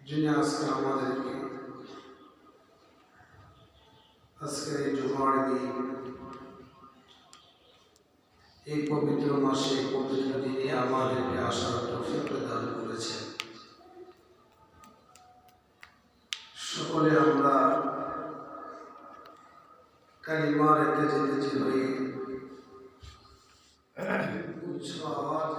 যিনি আজকে আমাদেরকে আজকের এই জুমার দিন এই পবিত্র মাসে পবিত্র দিনে আমাদেরকে আসার তৌফিক প্রদান করেছেন। সকলে আমরা কালিমা রেখে যেতে চাই উচ্চ আওয়াজ